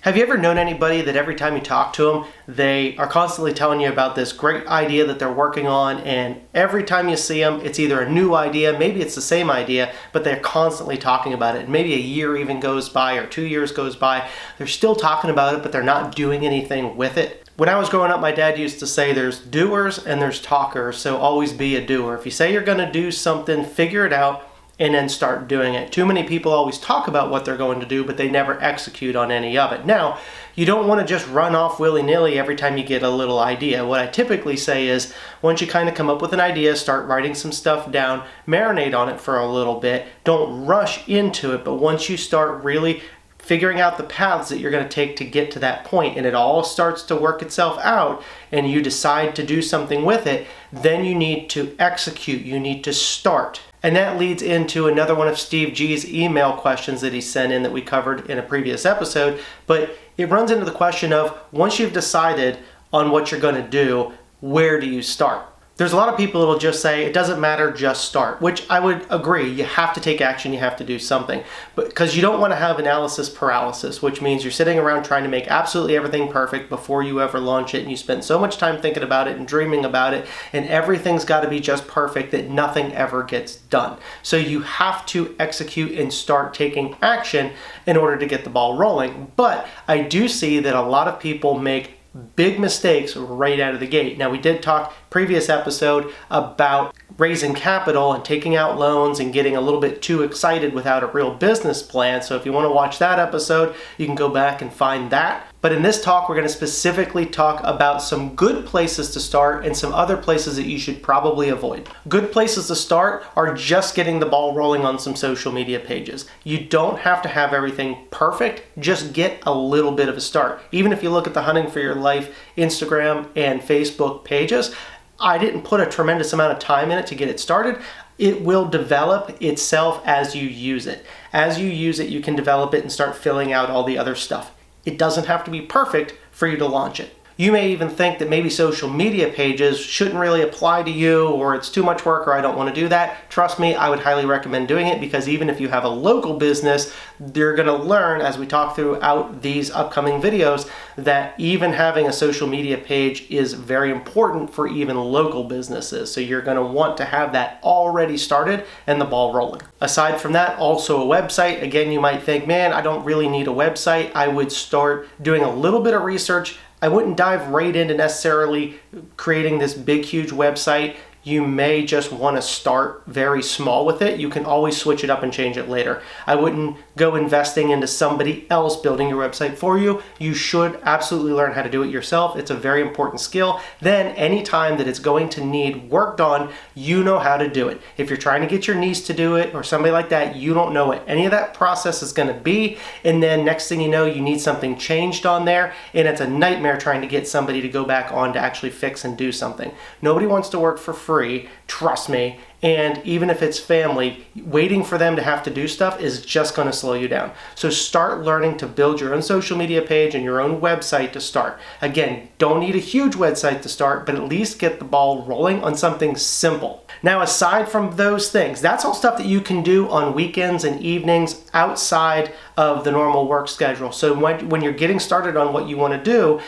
Have you ever known anybody that every time you talk to them, they are constantly telling you about this great idea that they're working on, and every time you see them, it's either a new idea, maybe it's the same idea, but they're constantly talking about it. And maybe a year even goes by or 2 years goes by, they're still talking about it, but they're not doing anything with it. When I was growing up, my dad used to say there's doers and there's talkers, so always be a doer. If you say you're going to do something, figure it out and then start doing it. Too many people always talk about what they're going to do, but they never execute on any of it. Now, you don't want to just run off willy-nilly every time you get a little idea. What I typically say is, once you kind of come up with an idea, start writing some stuff down, marinate on it for a little bit. Don't rush into it, but once you start really figuring out the paths that you're going to take to get to that point, and it all starts to work itself out, and you decide to do something with it, then you need to execute, you need to start. And that leads into another one of Steve G's email questions that he sent in that we covered in a previous episode, but it runs into the question of, once you've decided on what you're going to do, where do you start? There's a lot of people that will just say, it doesn't matter, just start, which I would agree. You have to take action, you have to do something. But because you don't want to have analysis paralysis, which means you're sitting around trying to make absolutely everything perfect before you ever launch it, and you spend so much time thinking about it and dreaming about it, and everything's got to be just perfect that nothing ever gets done. So you have to execute and start taking action in order to get the ball rolling. But I do see that a lot of people make big mistakes right out of the gate. Now, we did talk previous episode about raising capital and taking out loans and getting a little bit too excited without a real business plan. So if you want to watch that episode, you can go back and find that. But in this talk, we're going to specifically talk about some good places to start and some other places that you should probably avoid. Good places to start are just getting the ball rolling on some social media pages. You don't have to have everything perfect, just get a little bit of a start. Even if you look at the Hunting for Your Life Instagram and Facebook pages, I didn't put a tremendous amount of time in it to get it started. It will develop itself as you use it. As you use it, you can develop it and start filling out all the other stuff. It doesn't have to be perfect for you to launch it. You may even think that maybe social media pages shouldn't really apply to you, or it's too much work, or I don't want to do that. Trust me, I would highly recommend doing it, because even if you have a local business, you're going to learn as we talk throughout these upcoming videos that even having a social media page is very important for even local businesses. So you're going to want to have that already started and the ball rolling. Aside from that, also a website. Again, you might think, man, I don't really need a website. I would start doing a little bit of research. I wouldn't dive right into necessarily creating this big, huge website. You may just want to start very small with it. You can always switch it up and change it later. I wouldn't go investing into somebody else building your website for you. You should absolutely learn how to do it yourself. It's a very important skill. Then anytime that it's going to need worked on, you know how to do it. If you're trying to get your niece to do it or somebody like that, you don't know what any of that process is going to be. And then next thing you know, you need something changed on there, and it's a nightmare trying to get somebody to go back on to actually fix and do something. Nobody wants to work for free, trust me. And even if it's family, waiting for them to have to do stuff is just going to slow you down. So start learning to build your own social media page and your own website to start. Again, don't need a huge website to start, but at least get the ball rolling on something simple. Now, aside from those things, that's all stuff that you can do on weekends and evenings outside of the normal work schedule. So when you're getting started on what you want to do,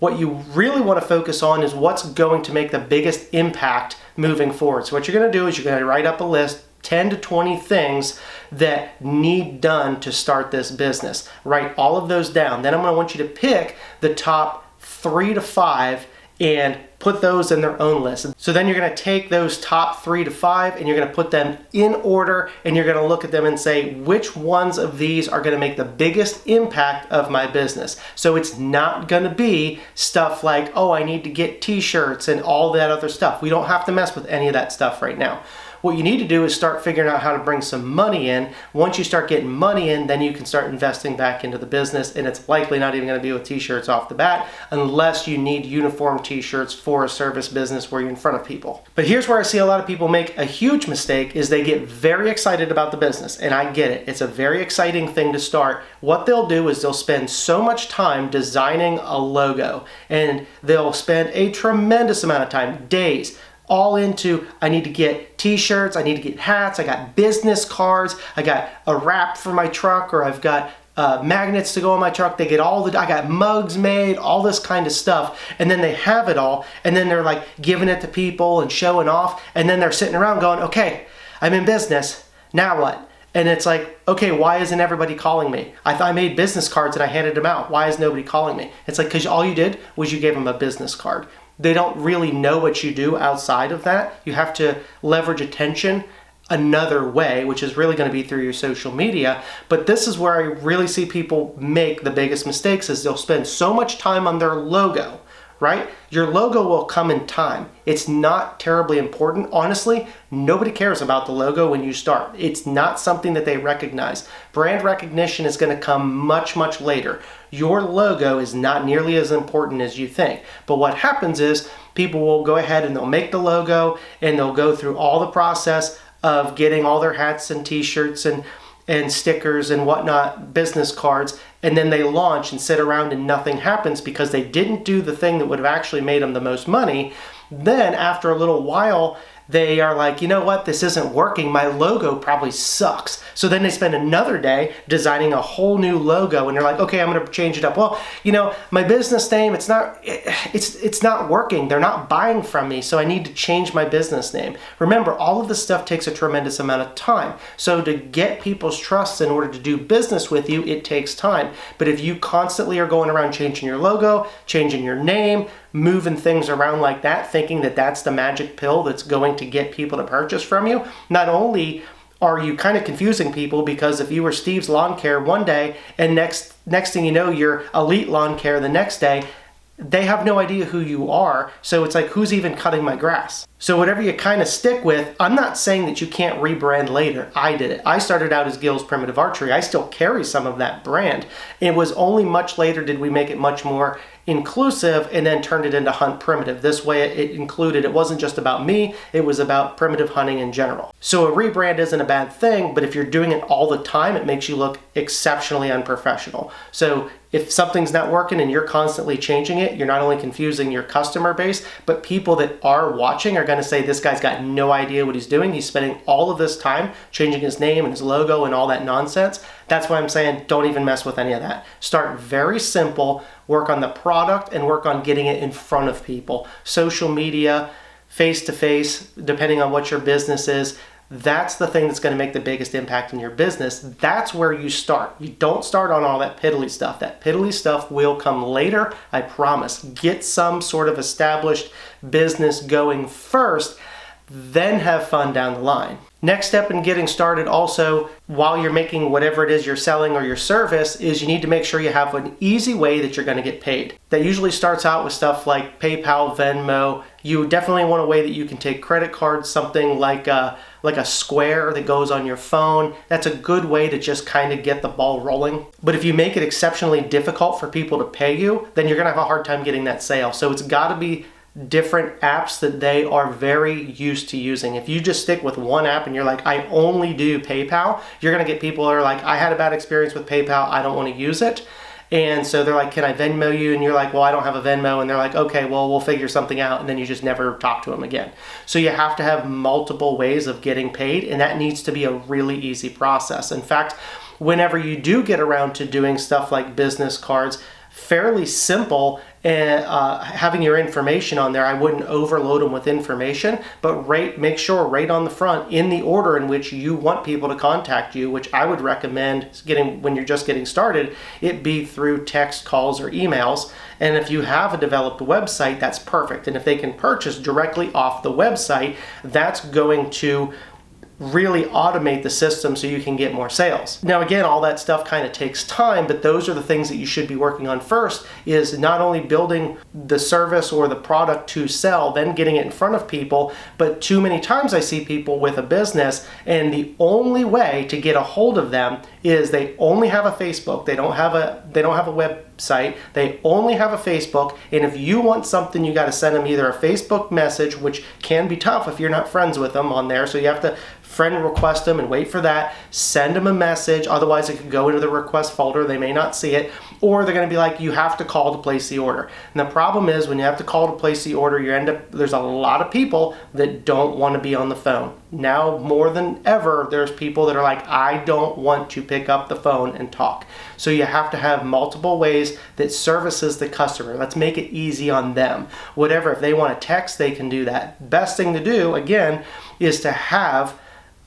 what you really want to focus on is what's going to make the biggest impact moving forward. So what you're going to do is you're going to write up a list, 10 to 20 things that need done to start this business. Write all of those down. Then I'm going to want you to pick the top 3 to 5 and put those in their own list. So then you're going to take those top 3 to 5 and you're going to put them in order, and you're going to look at them and say, which ones of these are going to make the biggest impact of my business? So it's not going to be stuff like, oh, I need to get t-shirts and all that other stuff. We don't have to mess with any of that stuff right now. What you need to do is start figuring out how to bring some money in. Once you start getting money in, then you can start investing back into the business, and it's likely not even going to be with t-shirts off the bat unless you need uniform t-shirts for a service business where you're in front of people. But here's where I see a lot of people make a huge mistake is they get very excited about the business, and I get it. It's a very exciting thing to start. What they'll do is they'll spend so much time designing a logo, and they'll spend a tremendous amount of time, days, all into, I need to get t-shirts, I need to get hats, I got business cards, I got a wrap for my truck, or I've got magnets to go on my truck. They get I got mugs made, all this kind of stuff. And then they have it all. And then they're like giving it to people and showing off. And then they're sitting around going, okay, I'm in business. Now what? And it's like, okay, why isn't everybody calling me? I made business cards and I handed them out. Why is nobody calling me? It's like, because all you did was you gave them a business card. They don't really know what you do outside of that. You have to leverage attention another way, which is really going to be through your social media. But this is where I really see people make the biggest mistakes, is they'll spend so much time on their logo, right? Your logo will come in time. It's not terribly important. Honestly, nobody cares about the logo when you start. It's not something that they recognize. Brand recognition is going to come much, much later. Your logo is not nearly as important as you think. But what happens is people will go ahead and they'll make the logo and they'll go through all the process of getting all their hats and t-shirts and stickers and whatnot, business cards, and then they launch and sit around and nothing happens because they didn't do the thing that would have actually made them the most money. Then after a little while, they are like, you know what, this isn't working. My logo probably sucks. So then they spend another day designing a whole new logo and they're like, okay, I'm gonna change it up. Well, you know, my business name, it's not working. They're not buying from me, so I need to change my business name. Remember, all of this stuff takes a tremendous amount of time. So to get people's trust in order to do business with you, it takes time. But if you constantly are going around changing your logo, changing your name, moving things around like that, thinking that that's the magic pill that's going to get people to purchase from you, not only are you kind of confusing people, because if you were Steve's Lawn Care one day and next thing you know, you're Elite Lawn Care the next day, they have no idea who you are. So it's like, who's even cutting my grass? So whatever you kind of stick with, I'm not saying that you can't rebrand later. I did it. I started out as Gil's Primitive Archery. I still carry some of that brand. It was only much later did we make it much more inclusive and then turned it into Hunt Primitive. This way it wasn't just about me, it was about primitive hunting in general. So a rebrand isn't a bad thing, but if you're doing it all the time, it makes you look exceptionally unprofessional. So if something's not working and you're constantly changing it, you're not only confusing your customer base, but people that are watching are going to say, this guy's got no idea what he's doing. He's spending all of this time changing his name and his logo and all that nonsense. That's why I'm saying don't even mess with any of that. Start very simple, work on the product and work on getting it in front of people. Social media, face-to-face, depending on what your business is, that's the thing that's going to make the biggest impact in your business. That's where you start. You don't start on all that piddly stuff. That piddly stuff will come later, I promise. Get some sort of established business going first, then have fun down the line. Next step in getting started also, while you're making whatever it is you're selling or your service, is you need to make sure you have an easy way that you're going to get paid. That usually starts out with stuff like PayPal, Venmo. You definitely want a way that you can take credit cards, something like a Square that goes on your phone. That's a good way to just kind of get the ball rolling. But if you make it exceptionally difficult for people to pay you, then you're going to have a hard time getting that sale. So it's got to be different apps that they are very used to using. If you just stick with one app and you're like, I only do PayPal, you're going to get people that are like, I had a bad experience with PayPal, I don't want to use it. And so they're like, can I Venmo you? And you're like, well, I don't have a Venmo. And they're like, okay, well, we'll figure something out. And then you just never talk to them again. So you have to have multiple ways of getting paid, and that needs to be a really easy process. In fact, whenever you do get around to doing stuff like business cards, fairly simple, and having your information on there. I wouldn't overload them with information, but make sure right on the front, in the order in which you want people to contact you, which I would recommend when you're just getting started, it be through text, calls, or emails. And if you have a developed website, that's perfect. And if they can purchase directly off the website, that's going to really automate the system so you can get more sales. Now again, all that stuff kind of takes time, but those are the things that you should be working on first, is not only building the service or the product to sell, then getting it in front of people, but too many times I see people with a business and the only way to get a hold of them is they only have a Facebook, they don't have a website, they only have a Facebook, and if you want something, you got to send them either a Facebook message, which can be tough if you're not friends with them on there, so you have to friend request them and wait for that, send them a message, otherwise it could go into the request folder, they may not see it, or they're going to be like, you have to call to place the order. And the problem is when you have to call to place the order, there's a lot of people that don't want to be on the phone. Now more than ever, there's people that are like, I don't want to pick up the phone and talk. So you have to have multiple ways that services the customer. Let's make it easy on them. Whatever, if they want to text, they can do that. Best thing to do, again, is to have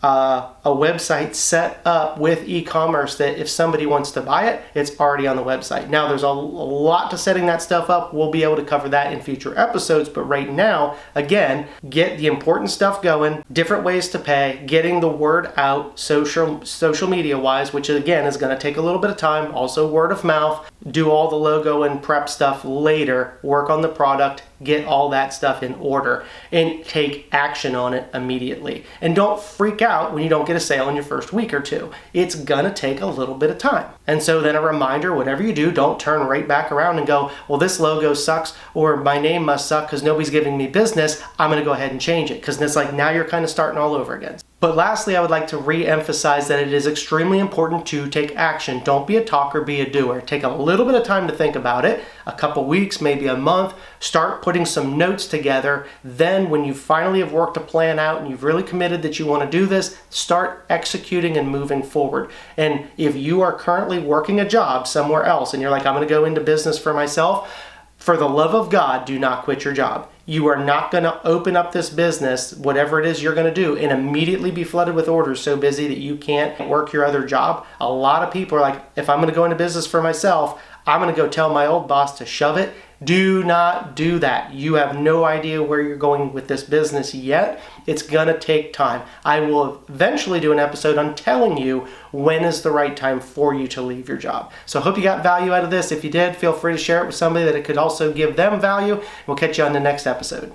a website set up with e-commerce that if somebody wants to buy it, it's already on the website. Now there's a lot to setting that stuff up. We'll be able to cover that in future episodes, but right now, again, get the important stuff going, different ways to pay, getting the word out social media wise, which again is going to take a little bit of time. Also word of mouth, do all the logo and prep stuff later, work on the product, get all that stuff in order, and take action on it immediately. And don't freak out when you don't get a sale in your first week or two. It's gonna take a little bit of time. And so then a reminder, whatever you do, don't turn right back around and go, well, this logo sucks, or my name must suck because nobody's giving me business. I'm gonna go ahead and change it, because it's like now you're kind of starting all over again. But lastly, I would like to re-emphasize that it is extremely important to take action. Don't be a talker, be a doer. Take a little bit of time to think about it, a couple weeks, maybe a month. Start putting some notes together. Then when you finally have worked a plan out and you've really committed that you want to do this, start executing and moving forward. And if you are currently working a job somewhere else and you're like, I'm going to go into business for myself, for the love of God, do not quit your job. You are not going to open up this business, whatever it is you're going to do, and immediately be flooded with orders so busy that you can't work your other job. A lot of people are like, if I'm going to go into business for myself, I'm going to go tell my old boss to shove it. Do not do that. You have no idea where you're going with this business yet. It's going to take time. I will eventually do an episode on telling you when is the right time for you to leave your job. So I hope you got value out of this. If you did, feel free to share it with somebody that it could also give them value. We'll catch you on the next episode.